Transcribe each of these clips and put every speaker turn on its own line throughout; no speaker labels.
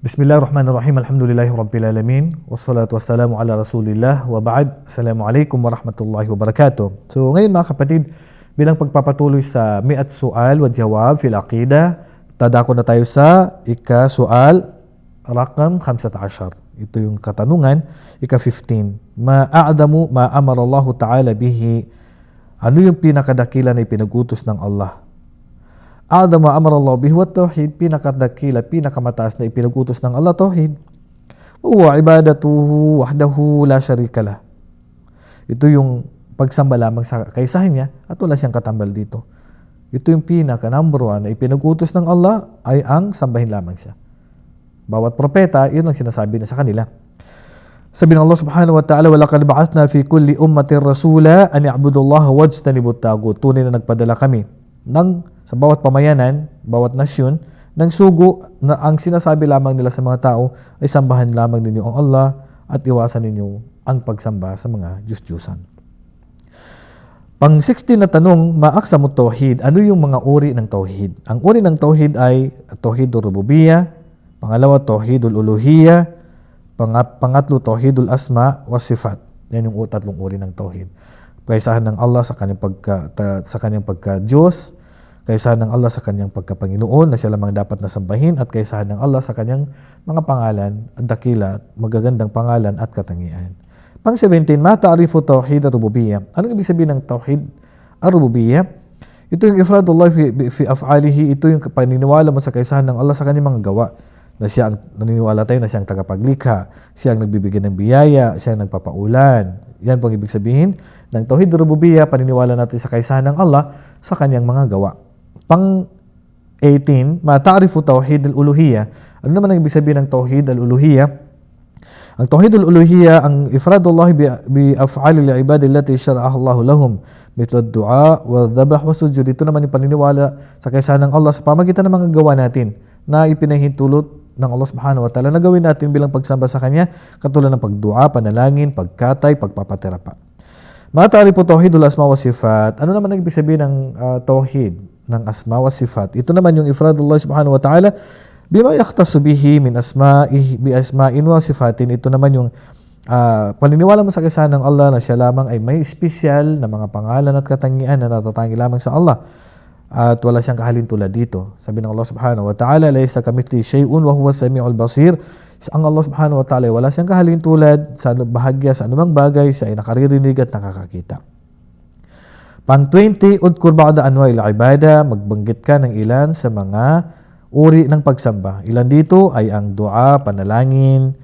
Bismillahirrahmanirrahim. Alhamdulillahi rabbil alamin. Wassalatu wassalamu ala Rasulillah wa ba'd. Assalamualaikum warahmatullahi wabarakatuh. So ngayon mga kapatid, bilang pagpapatuloy sa mi'at su'al wa jawab fil aqidah, tadako na tayo sa ika-su'al rakam 15. Ito yung katanungan, ika-15. Ma'a'adamu ma amara Allah Ta'ala bihi. Ano yung pinakadakila na ipinagutos ng Allah? A'adamu ma amara Allah bihi wa tauhid, pinakadakila, pinakamataas na ipinagutos ng Allah, tauhid. Wa ibadatuhu wahdahu la syarika lah. Ito yung pagsamba lamang sa kaisahan niya at wala siyang katambal dito. Ito yung pinaka number one na ipinagutos ng Allah ay ang sambahin lamang siya. Bawat propeta, yun ang sinasabi na sa kanila. Sabi ng Allah subhanahu wa ta'ala, وَلَقَدْ بَعَثْنَا فِي كُلِّ أُمَّةٍ رَسُولًا أَنِ اعْبُدُوا اللَّهَ وَاجْتَنِبُوا الطَّاغُوتَ. Tunay na nagpadala kami sa bawat pamayanan, bawat nasyon, ng sugo na ang sinasabi lamang nila sa mga tao ay sambahan lamang ninyo ang Allah at iwasan ninyo ang pagsamba sa mga Diyos-Diyusan. Pang-16 na tanong, ma'aqsamu tauhid. Ano yung mga uri ng tauhid? Ang uri ng tauhid ay tauhidul rububiyyah, pangalawa tauhidul uluhiyyah, pangatlo tauhidul asma wa sifat. Yan yung tatlong uri ng tauhid. Kaisahan ng Allah sa kanyang pagka-Diyos, kaisahan ng Allah sa kanyang pagka-Panginoon na siya lamang dapat na sambahin, at kaisahan ng Allah sa kanyang mga pangalan at dakila, magagandang pangalan at katangian. Pang-17, ma ta'rifu tauhid ar-rububiyyah. Anong ibig sabihin ng tauhid ar-rububiyyah? Ito yung ifradullah fi af'alihi, ito yung paniniwala mo sa kaisahan ng Allah sa kanyang mga gawa. Na siya ang naniniwala tayo na siya ang tagapaglikha, siya ang nagbibigay ng biyaya, siya ang nagpapaulan. Yan po ang ibig sabihin ng tauhid rububiyyah, paniniwala natin sa kaisahan ng Allah sa kanyang mga gawa. Pang-18, ma ta'rifu tauhid al-uluhiyyah. Ano naman ang ibig sabihin ng tauhid al-uluhiyyah? Ang tauhid al-uluhiyyah, ang ifradullah bi af'ali al-ibad allati syara'aha Allah lahum, mithlu ad-du'a wa dhabh wa sujud. Ito naman yung paniniwala sa kaisahan ng Allah sa pamagitan ng mga gawa natin na ipinahintulot ng Allah subhanahu wa ta'ala na gawin natin bilang pagsamba sa Kanya, katulad ng pagdua, panalangin, pagkatay, pagpapatira pa. Mata'rifu tauhidul asma wa sifat. Ano naman ang ibig sabihin ng tauhid ng asma wa sifat? Ito naman yung ifradullah subhanahu wa ta'ala bima yakhtassu bihi min bi asma'in wa sifatin. Ito naman yung paniniwala mo sa kaisahan ng Allah na siya lamang ay may espesyal na mga pangalan at katangian na natatangi lamang sa Allah. At wala siyang kahalintulad dito. Sabi ng Allah subhanahu wa ta'ala, laysa kamithlihi shay'un wa huwa as-sami'ul basir. Ang Allah subhanahu wa ta'ala, wala siyang kahalintulad sa bahagya, sa anumang bagay, siya ay nakaririnig at nakakakita. Pang-20, udkur ba'da anwa'il ibada, magbanggit ka ng ilan sa mga uri ng pagsamba. Ilan dito ay ang dua, panalangin,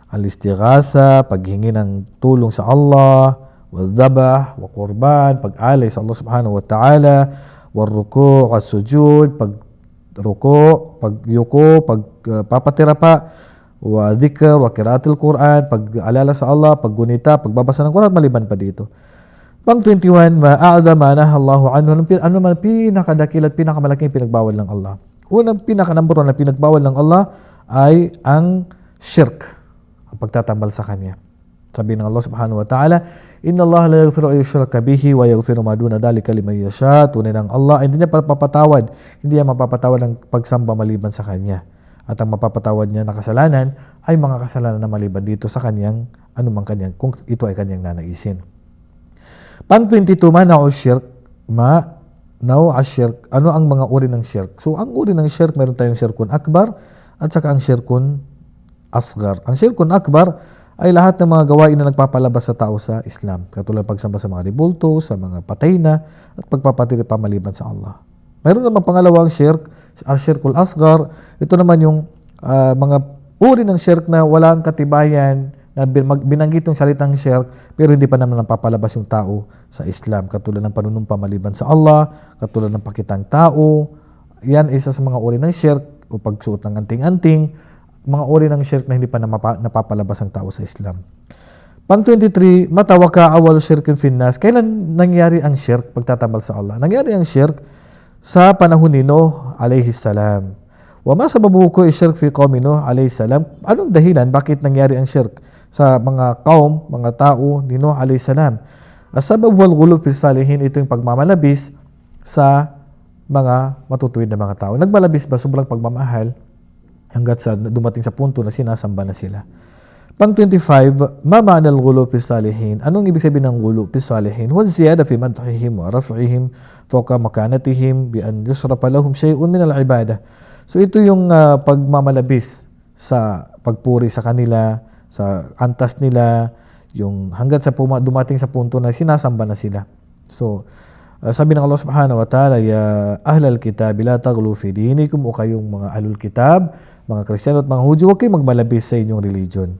al-istighatha, paghingi ng tulong sa Allah, wal-dhabh, wa qurban, pag-alay sa Allah subhanahu wa ta'ala, warruku' was-sujud, pagruko, pagyuko, pagpapatira pa, wa dhikr, wa qiraatul Quran, pag-alala sa Allah, paggunita, pagbabasa ng Quran, maliban pa dito. Pang-21, ma'a'adama nahallahu anhu. Ano man pinakadakil at pinakamalaking pinagbawal ng Allah? Unang pinaka-number 1 na pinagbawal ng Allah ay ang shirk, ang pagtatambal sa Kanya. Sabi ng Allah subhanahu wa ta'ala, Inna Allah la yaghfiru an yushraka bihi wa yaghfiru ma duna dhalika liman yasha. Tunay ng Allah, hindi niya hindi niya mapapatawad ang pagsamba maliban sa Kanya. At ang mapapatawad niya na kasalanan ay mga kasalanan na maliban dito sa Kanyang, anumang Kanyang, kung ito ay Kanyang nanaisin. Pang-22, mana'u shirk, ano ang mga uri ng shirk? So, ang uri ng shirk, meron tayong shirkun akbar at saka ang shirkun asghar. Ang shirkun akbar ay lahat ng mga gawain na nagpapalabas sa tao sa Islam. Katulad pagsamba sa mga ribulto, sa mga patay na, at pagpapatiri pa maliban sa Allah. Mayroon naman pangalawang shirk, ang shirkul asghar. Ito naman yung mga uri ng shirk na walang katibayan, na binanggit yung salitang shirk, pero hindi pa naman napapalabas yung tao sa Islam. Katulad ng panunumpa maliban sa Allah, katulad ng pakitang tao. Yan isa sa mga uri ng shirk, o pagsuot ng anting-anting, mga uri ng shirk na hindi pa napapalabas ang tao sa Islam. Pang-23, matawaka awal shirkin finnas. Kailan nangyari ang shirk, pagtatambal sa Allah? Nangyari ang shirk sa panahon ni Nuh alayhi salam. Wa ma sababu ko shirk fi qaumi Nuh alayhi salam. Anong dahilan bakit nangyari ang shirk sa mga kaum, mga tao ni Nuh alayhi salam? As-sabab wal ghulu fi salihin, ito yung pagmamalabis sa mga matutuwid na mga tao. Nagmalabis ba sobrang pagmamahal hanggat sa dumating sa punto na sinasamba na sila. Pang 25, ma ma'na al-ghulu fi salihin? Anong ibig sabihin ng ghulu fi salihin? Wa ziyada fi madhihim wa raf'ihim fawqa makanatihim bi an yusrafa lahum shay'un min al-ibadah. So ito yung pagmamalabis sa pagpuri sa kanila, sa antas nila, yung hanggat sa dumating sa punto na sinasamba na sila. So sabi ng Allah Subhanahu wa Ta'ala, ya ahlal kitab la taghlu fi dinikum, o kayong mga ahlul kitab, mga Kristiyano at mga Hudyo, huwag kayong magmalabis sa inyong religion.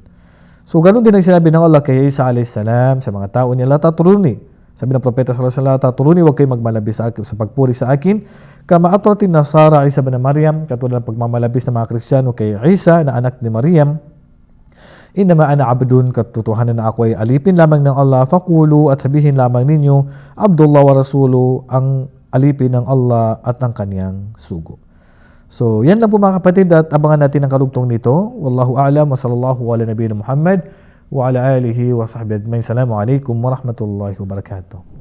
So, ganun din ang sinabi ng Allah kay Isa a.s. sa mga tao niya, la tatruni. Sabi ng Propeta sallallahu alaihi wasallam, la tatruni, huwag kayong magmalabis sa pagpuri sa akin. Kama atratin Nasara Isa bin Maryam, katulad ng pagmamalabis ng mga Kristiyano kay Isa na anak ni Maryam. Inama ana abdun, katotohanan na ako ay alipin lamang ng Allah. Faqulu, at sabihin lamang ninyo, Abdullah wa Rasulu, ang alipin ng Allah at ng kanyang sugo. So, yan lang po mga kapatid, at abangan natin ang karugtong nito. Wallahu a'lam wa sallallahu ala nabiyina Muhammad wa ala alihi wa sahbihi ajma'in. Assalamu alaikum wa rahmatullahi wa barakatuh.